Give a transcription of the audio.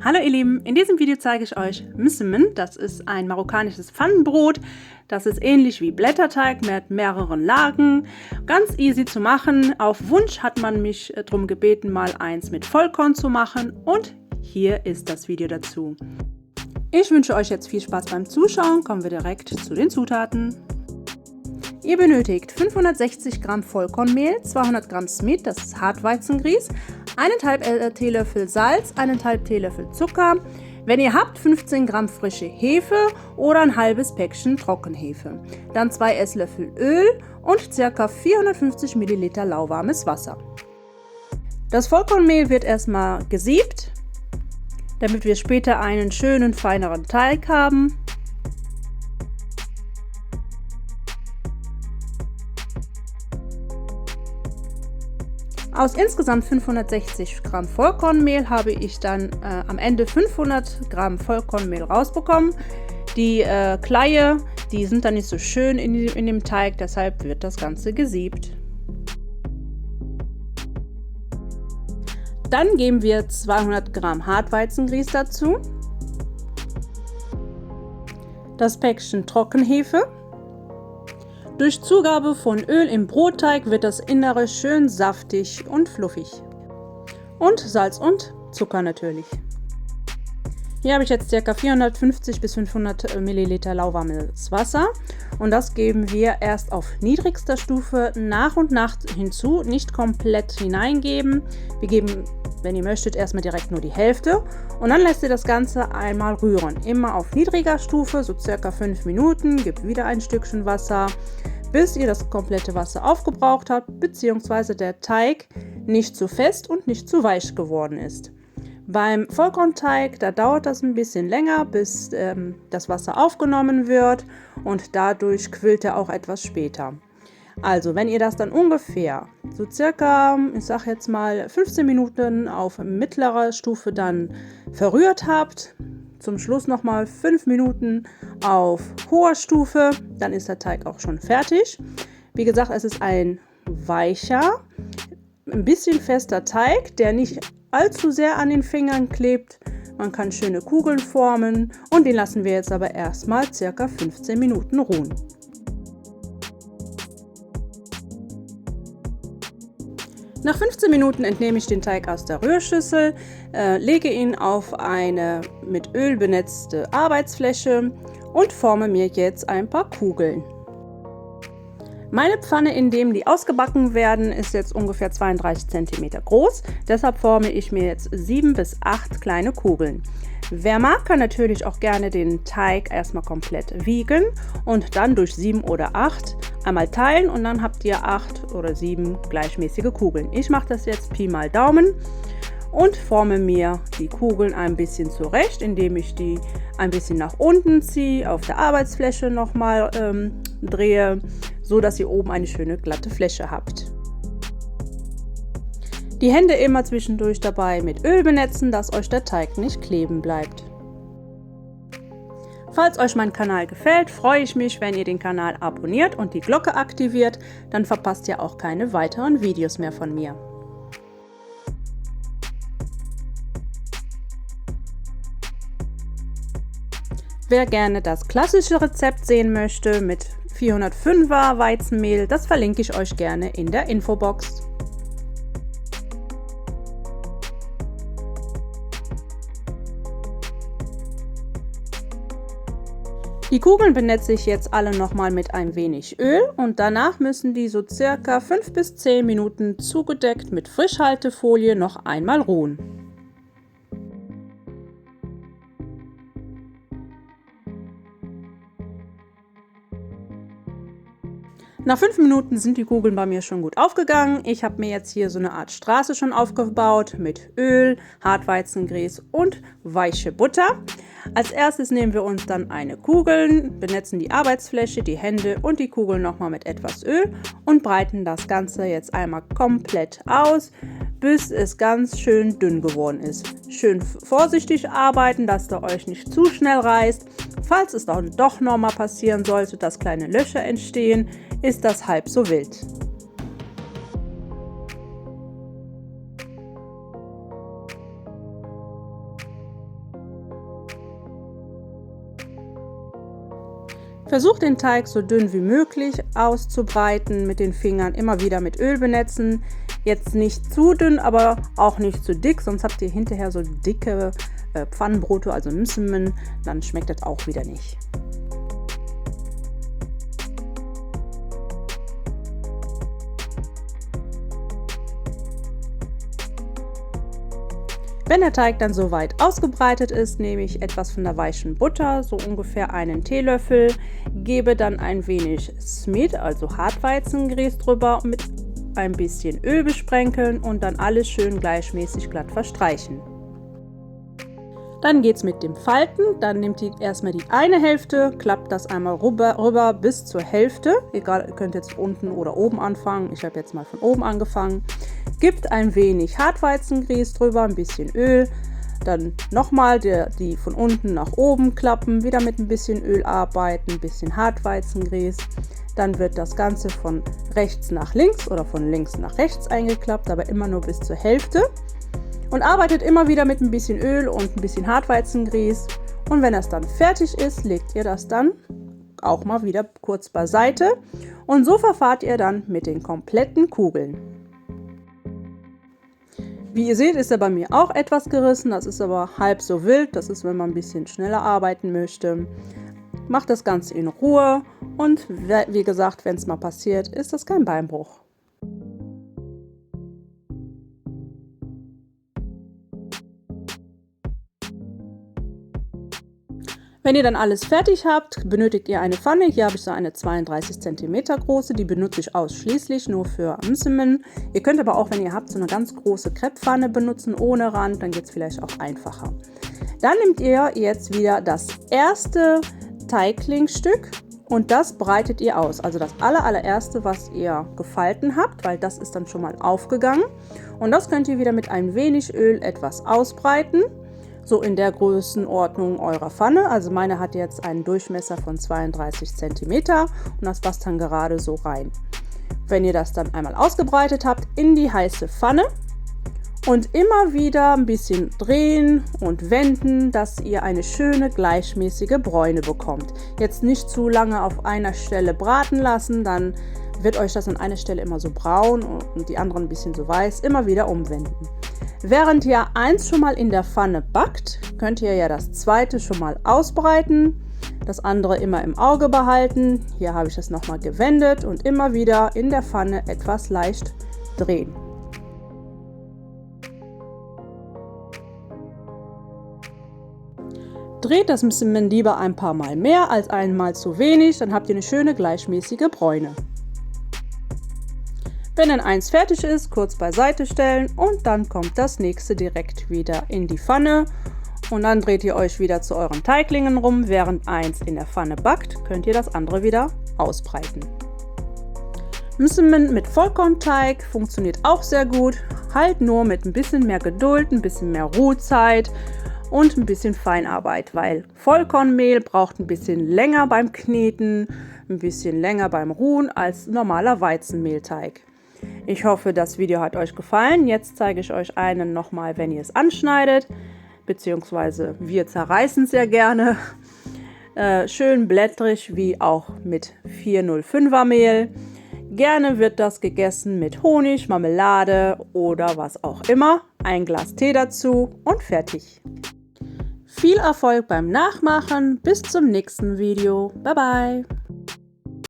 Hallo ihr Lieben, in diesem Video zeige ich euch Msemen. Das ist ein marokkanisches Pfannenbrot. Das ist ähnlich wie Blätterteig mit mehreren Lagen. Ganz easy zu machen. Auf Wunsch hat man mich darum gebeten, mal eins mit Vollkorn zu machen. Und hier ist das Video dazu. Ich wünsche euch jetzt viel Spaß beim Zuschauen. Kommen wir direkt zu den Zutaten. Ihr benötigt 560 Gramm Vollkornmehl, 200 Gramm Smit, das ist Hartweizengrieß, 1,5 Teelöffel Salz, 1,5 Teelöffel Zucker. Wenn ihr habt, 15 Gramm frische Hefe oder ein halbes Päckchen Trockenhefe. Dann 2 Esslöffel Öl und ca. 450 Milliliter lauwarmes Wasser. Das Vollkornmehl wird erstmal gesiebt, damit wir später einen schönen, feineren Teig haben. Aus insgesamt 560 Gramm Vollkornmehl habe ich dann am Ende 500 Gramm Vollkornmehl rausbekommen. Die Kleie, die sind dann nicht so schön in dem Teig, deshalb wird das Ganze gesiebt. Dann geben wir 200 Gramm Hartweizengrieß dazu, das Päckchen Trockenhefe. Durch Zugabe von Öl im Brotteig wird das Innere schön saftig und fluffig. Und Salz und Zucker natürlich. Hier habe ich jetzt ca. 450 bis 500 Milliliter lauwarmes Wasser. Und das geben wir erst auf niedrigster Stufe nach und nach hinzu, nicht komplett hineingeben. Wir geben, wenn ihr möchtet, erstmal direkt nur die Hälfte. Und dann lässt ihr das Ganze einmal rühren. Immer auf niedriger Stufe, so circa 5 Minuten, gebt wieder ein Stückchen Wasser, bis ihr das komplette Wasser aufgebraucht habt, beziehungsweise der Teig nicht zu fest und nicht zu weich geworden ist. Beim Vollkornteig, da dauert das ein bisschen länger, bis das Wasser aufgenommen wird und dadurch quillt er auch etwas später. Also, wenn ihr das dann ungefähr so circa, ich sag jetzt mal 15 Minuten auf mittlerer Stufe dann verrührt habt, zum Schluss nochmal 5 Minuten auf hoher Stufe, dann ist der Teig auch schon fertig. Wie gesagt, es ist ein weicher, ein bisschen fester Teig, der nicht allzu sehr an den Fingern klebt. Man kann schöne Kugeln formen und den lassen wir jetzt aber erstmal ca. 15 Minuten ruhen. Nach 15 Minuten entnehme ich den Teig aus der Rührschüssel, lege ihn auf eine mit Öl benetzte Arbeitsfläche und forme mir jetzt ein paar Kugeln. Meine Pfanne, in der die ausgebacken werden, ist jetzt ungefähr 32 cm groß, deshalb forme ich mir jetzt 7 bis 8 kleine Kugeln. Wer mag, kann natürlich auch gerne den Teig erstmal komplett wiegen und dann durch 7 oder 8 einmal teilen und dann habt ihr 8 oder 7 gleichmäßige Kugeln. Ich mache das jetzt Pi mal Daumen und forme mir die Kugeln ein bisschen zurecht, indem ich die ein bisschen nach unten ziehe, auf der Arbeitsfläche nochmal drehe, so dass ihr oben eine schöne glatte Fläche habt. Die Hände immer zwischendurch dabei mit Öl benetzen, dass euch der Teig nicht kleben bleibt. Falls euch mein Kanal gefällt, freue ich mich, wenn ihr den Kanal abonniert und die Glocke aktiviert, dann verpasst ihr auch keine weiteren Videos mehr von mir. Wer gerne das klassische Rezept sehen möchte mit 405er Weizenmehl, das verlinke ich euch gerne in der Infobox. Die Kugeln benetze ich jetzt alle nochmal mit ein wenig Öl und danach müssen die so circa 5 bis 10 Minuten zugedeckt mit Frischhaltefolie noch einmal ruhen. Nach 5 Minuten sind die Kugeln bei mir schon gut aufgegangen. Ich habe mir jetzt hier so eine Art Straße schon aufgebaut mit Öl, Hartweizengrieß und weiche Butter. Als erstes nehmen wir uns dann eine Kugel, benetzen die Arbeitsfläche, die Hände und die Kugel nochmal mit etwas Öl und breiten das Ganze jetzt einmal komplett aus, bis es ganz schön dünn geworden ist. Schön vorsichtig arbeiten, dass der euch nicht zu schnell reißt. Falls es dann doch nochmal passieren sollte, dass kleine Löcher entstehen, ist das halb so wild. Versucht den Teig so dünn wie möglich auszubreiten, mit den Fingern immer wieder mit Öl benetzen. Jetzt nicht zu dünn, aber auch nicht zu dick, sonst habt ihr hinterher so dicke Pfannenbrote, also Msemen, dann schmeckt das auch wieder nicht. Wenn der Teig dann soweit ausgebreitet ist, nehme ich etwas von der weichen Butter, so ungefähr einen Teelöffel, gebe dann ein wenig Smid, also Hartweizengrieß drüber, mit ein bisschen Öl besprenkeln und dann alles schön gleichmäßig glatt verstreichen. Dann geht es mit dem Falten, dann nehmt ihr erstmal die eine Hälfte, klappt das einmal rüber bis zur Hälfte, egal, ihr könnt jetzt unten oder oben anfangen, ich habe jetzt mal von oben angefangen. Gibt ein wenig Hartweizengrieß drüber, ein bisschen Öl, dann nochmal die von unten nach oben klappen, wieder mit ein bisschen Öl arbeiten, ein bisschen Hartweizengrieß. Dann wird das Ganze von rechts nach links oder von links nach rechts eingeklappt, aber immer nur bis zur Hälfte. Und arbeitet immer wieder mit ein bisschen Öl und ein bisschen Hartweizengrieß. Und wenn das dann fertig ist, legt ihr das dann auch mal wieder kurz beiseite. Und so verfahrt ihr dann mit den kompletten Kugeln. Wie ihr seht, ist er bei mir auch etwas gerissen. Das ist aber halb so wild. Das ist, wenn man ein bisschen schneller arbeiten möchte. Macht das Ganze in Ruhe. Und wie gesagt, wenn es mal passiert, ist das kein Beinbruch. Wenn ihr dann alles fertig habt, benötigt ihr eine Pfanne. Hier habe ich so eine 32 cm große, die benutze ich ausschließlich nur für Msemen. Ihr könnt aber auch, wenn ihr habt, so eine ganz große Crepepfanne benutzen, ohne Rand, dann geht es vielleicht auch einfacher. Dann nehmt ihr jetzt wieder das erste Teiglingstück und das breitet ihr aus. Also das allererste, was ihr gefalten habt, weil das ist dann schon mal aufgegangen. Und das könnt ihr wieder mit ein wenig Öl etwas ausbreiten. So in der Größenordnung eurer Pfanne. Also meine hat jetzt einen Durchmesser von 32 cm und das passt dann gerade so rein. Wenn ihr das dann einmal ausgebreitet habt, in die heiße Pfanne und immer wieder ein bisschen drehen und wenden, dass ihr eine schöne gleichmäßige Bräune bekommt. Jetzt nicht zu lange auf einer Stelle braten lassen, dann wird euch das an einer Stelle immer so braun und die andere ein bisschen so weiß. Immer wieder umwenden. Während ihr eins schon mal in der Pfanne backt, könnt ihr ja das zweite schon mal ausbreiten, das andere immer im Auge behalten. Hier habe ich das nochmal gewendet und immer wieder in der Pfanne etwas leicht drehen. Dreht das Msemen lieber ein paar Mal mehr als einmal zu wenig, dann habt ihr eine schöne gleichmäßige Bräune. Wenn dann eins fertig ist, kurz beiseite stellen und dann kommt das nächste direkt wieder in die Pfanne und dann dreht ihr euch wieder zu euren Teiglingen rum. Während eins in der Pfanne backt, könnt ihr das andere wieder ausbreiten. Msemen mit Vollkornteig funktioniert auch sehr gut, halt nur mit ein bisschen mehr Geduld, ein bisschen mehr Ruhezeit und ein bisschen Feinarbeit, weil Vollkornmehl braucht ein bisschen länger beim Kneten, ein bisschen länger beim Ruhen als normaler Weizenmehlteig. Ich hoffe, das Video hat euch gefallen. Jetzt zeige ich euch einen nochmal, wenn ihr es anschneidet, beziehungsweise wir zerreißen es sehr gerne. Schön blättrig wie auch mit 405er Mehl. Gerne wird das gegessen mit Honig, Marmelade oder was auch immer. Ein Glas Tee dazu und fertig. Viel Erfolg beim Nachmachen. Bis zum nächsten Video. Bye bye.